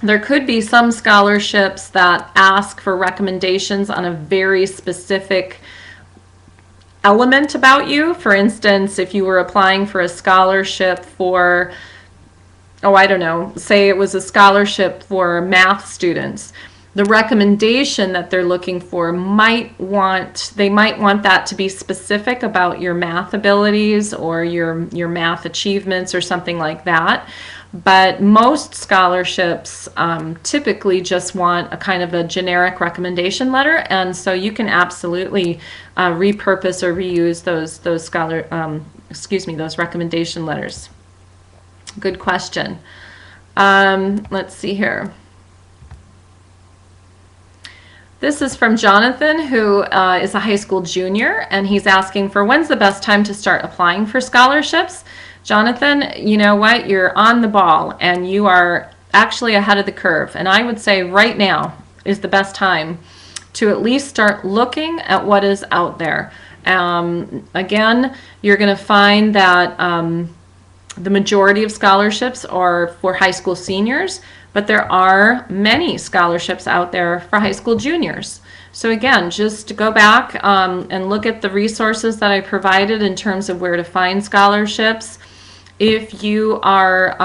there could be some scholarships that ask for recommendations on a very specific element about you. For instance, if you were applying for a scholarship for, say it was a scholarship for math students, the recommendation that they're looking for might want that to be specific about your math abilities or your math achievements or something like that. But most scholarships typically just want a kind of a generic recommendation letter, and so you can absolutely repurpose or reuse those recommendation letters. Good question. Let's see here. This is from Jonathan, who is a high school junior, and he's asking for when's the best time to start applying for scholarships. Jonathan, you know what? You're on the ball, and you are actually ahead of the curve. And I would say right now is the best time to at least start looking at what is out there. Again, you're going to find that the majority of scholarships are for high school seniors, but there are many scholarships out there for high school juniors. So again, just go back and look at the resources that I provided in terms of where to find scholarships. If you are,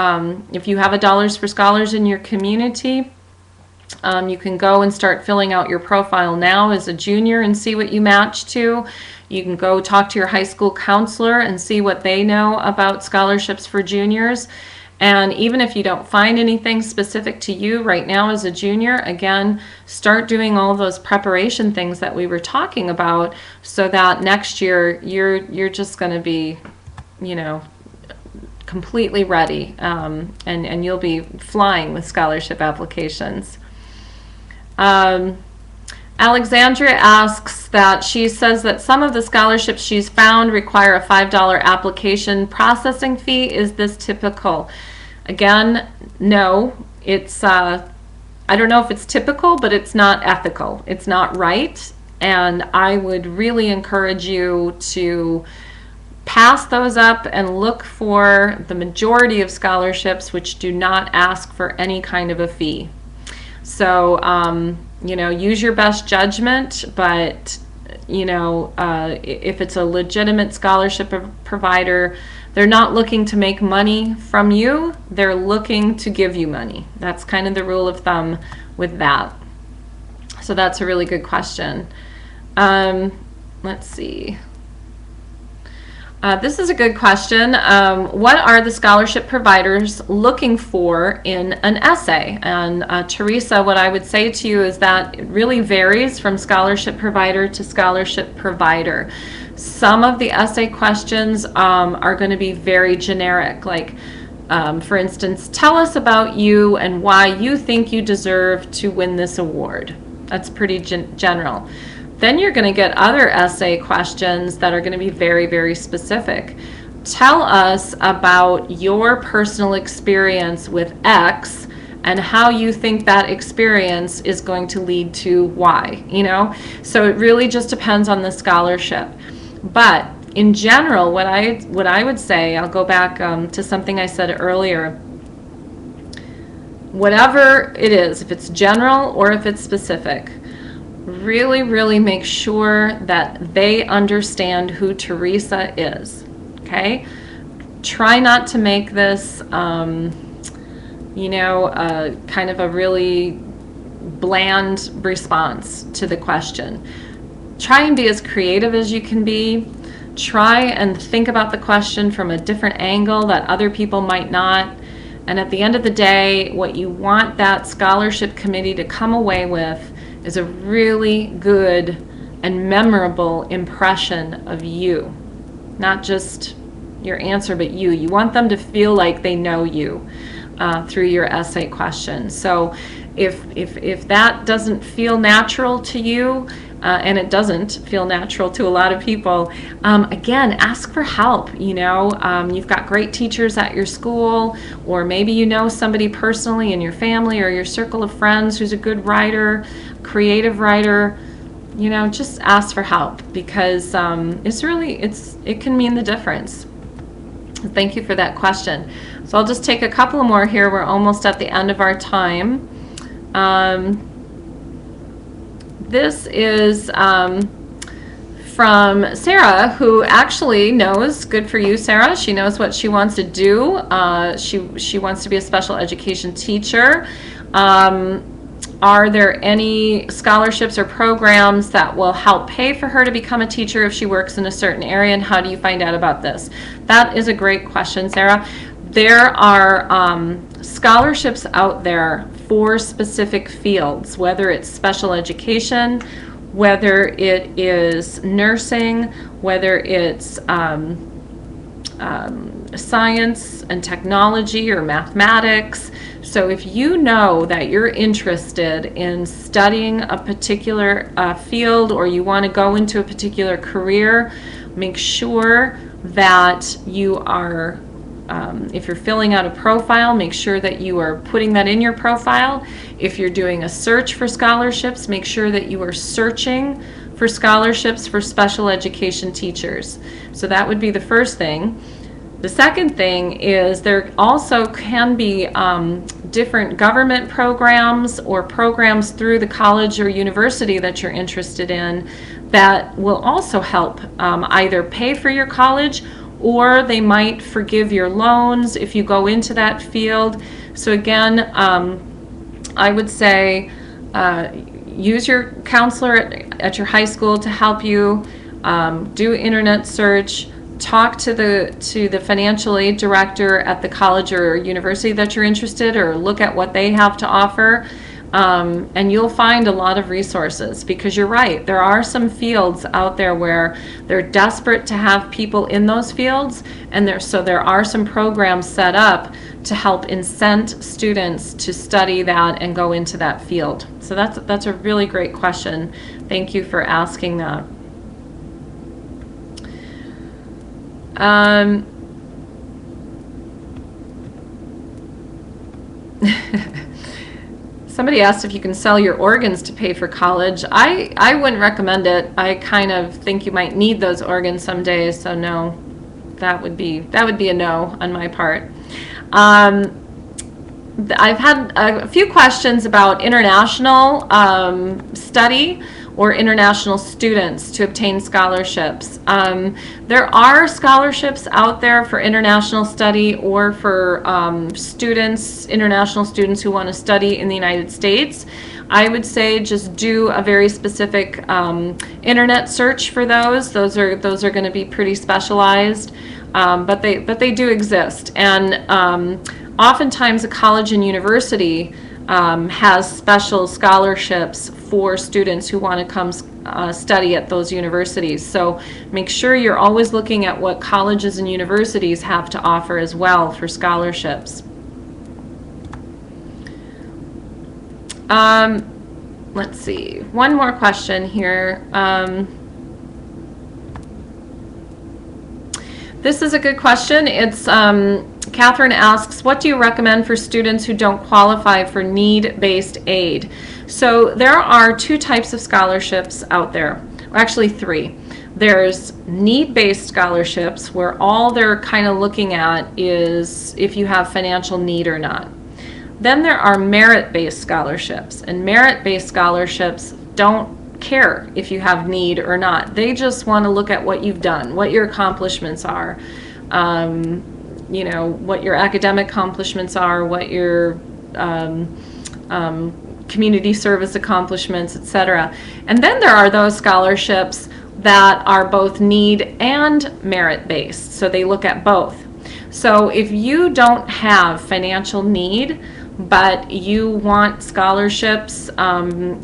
if you have a Dollars for Scholars in your community, you can go and start filling out your profile now as a junior and see what you match to. You can go talk to your high school counselor and see what they know about scholarships for juniors. And even if you don't find anything specific to you right now as a junior, again, start doing all those preparation things that we were talking about so that next year you're just going to be, you know, completely ready, and you'll be flying with scholarship applications. Alexandria asks that she says that some of the scholarships she's found require a $5 application processing fee. Is this typical? Again, no. It's I don't know if it's typical, but it's not ethical. It's not right. And I would really encourage you to pass those up and look for the majority of scholarships which do not ask for any kind of a fee. So, you know, use your best judgment, but, you know, if it's a legitimate scholarship provider, they're not looking to make money from you, they're looking to give you money. That's kind of the rule of thumb with that. So that's a really good question. Let's see. This is a good question. What are the scholarship providers looking for in an essay? And Teresa, what I would say to you is that it really varies from scholarship provider to scholarship provider. Some of the essay questions are going to be very generic, like, for instance, tell us about you and why you think you deserve to win this award. That's pretty general. Then you're going to get other essay questions that are going to be very, very specific. Tell us about your personal experience with X and how you think that experience is going to lead to Y, you know? So it really just depends on the scholarship. But in general, what I would say, I'll go back to something I said earlier. Whatever it is, if it's general or if it's specific, really, really make sure that they understand who Teresa is, okay? Try not to make this, you know, kind of a really bland response to the question. Try and be as creative as you can be. Try and think about the question from a different angle that other people might not. And at the end of the day, what you want that scholarship committee to come away with is a really good and memorable impression of you. Not just your answer, but you. You want them to feel like they know you through your essay question. So if that doesn't feel natural to you, and it doesn't feel natural to a lot of people, again, ask for help. You know, you've got great teachers at your school, or maybe you know somebody personally in your family or your circle of friends who's a good writer, creative writer. You know, just ask for help, because it can mean the difference. Thank you for that question. So I'll just take a couple more here. We're almost at the end of our time. This is from Sarah, who actually knows, good for you, Sarah. She knows what she wants to do. She wants to be a special education teacher. Are there any scholarships or programs that will help pay for her to become a teacher if she works in a certain area, and how do you find out about this? That is a great question, Sarah. There are scholarships out there for specific fields, whether it's special education, whether it is nursing, whether it's science and technology or mathematics. So if you know that you're interested in studying a particular field, or you want to go into a particular career, make sure that you are, if you're filling out a profile, make sure that you are putting that in your profile. If you're doing a search for scholarships, make sure that you are searching for scholarships for special education teachers. So that would be the first thing. The second thing is there also can be different government programs or programs through the college or university that you're interested in that will also help either pay for your college, or they might forgive your loans if you go into that field. So again, I would say use your counselor at your high school to help you, do internet search, talk to the financial aid director at the college or university that you're interested, or look at what they have to offer, and you'll find a lot of resources, because you're right, there are some fields out there where they're desperate to have people in those fields, and there are some programs set up to help incent students to study that and go into that field. So that's a really great question. Thank you for asking that. Somebody asked if you can sell your organs to pay for college. I wouldn't recommend it. I kind of think you might need those organs someday, so no, that would be a no on my part. I've had a few questions about international study or international students to obtain scholarships. There are scholarships out there for international study, or for international students who want to study in the United States. I would say just do a very specific internet search for those. Those are going to be pretty specialized, but they do exist. And oftentimes a college and university has special scholarships for students who want to come study at those universities. So make sure you're always looking at what colleges and universities have to offer as well for scholarships. Let's see, one more question here. This is a good question. It's Catherine asks, what do you recommend for students who don't qualify for need-based aid? So there are two types of scholarships out there, or actually three. There's need-based scholarships, where all they're kind of looking at is if you have financial need or not. Then there are merit-based scholarships, and merit-based scholarships don't care if you have need or not. They just want to look at what you've done, what your accomplishments are, you know, what your academic accomplishments are, what your community service accomplishments, etc. And then there are those scholarships that are both need and merit-based, so they look at both. So if you don't have financial need, but you want scholarships,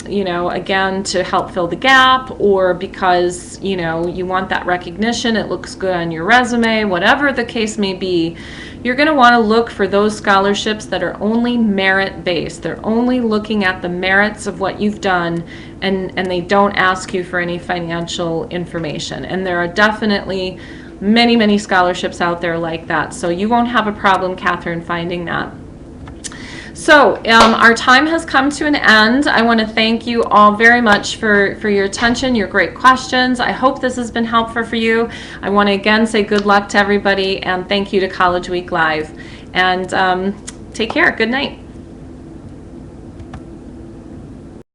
you know, again, to help fill the gap, or because, you know, you want that recognition, it looks good on your resume, whatever the case may be, you're going to want to look for those scholarships that are only merit-based. They're only looking at the merits of what you've done, and they don't ask you for any financial information. And there are definitely many, many scholarships out there like that. So you won't have a problem, Catherine, finding that. So our time has come to an end. I want to thank you all very much for your attention, your great questions. I hope this has been helpful for you. I want to again say good luck to everybody, and thank you to College Week Live. And take care. Good night.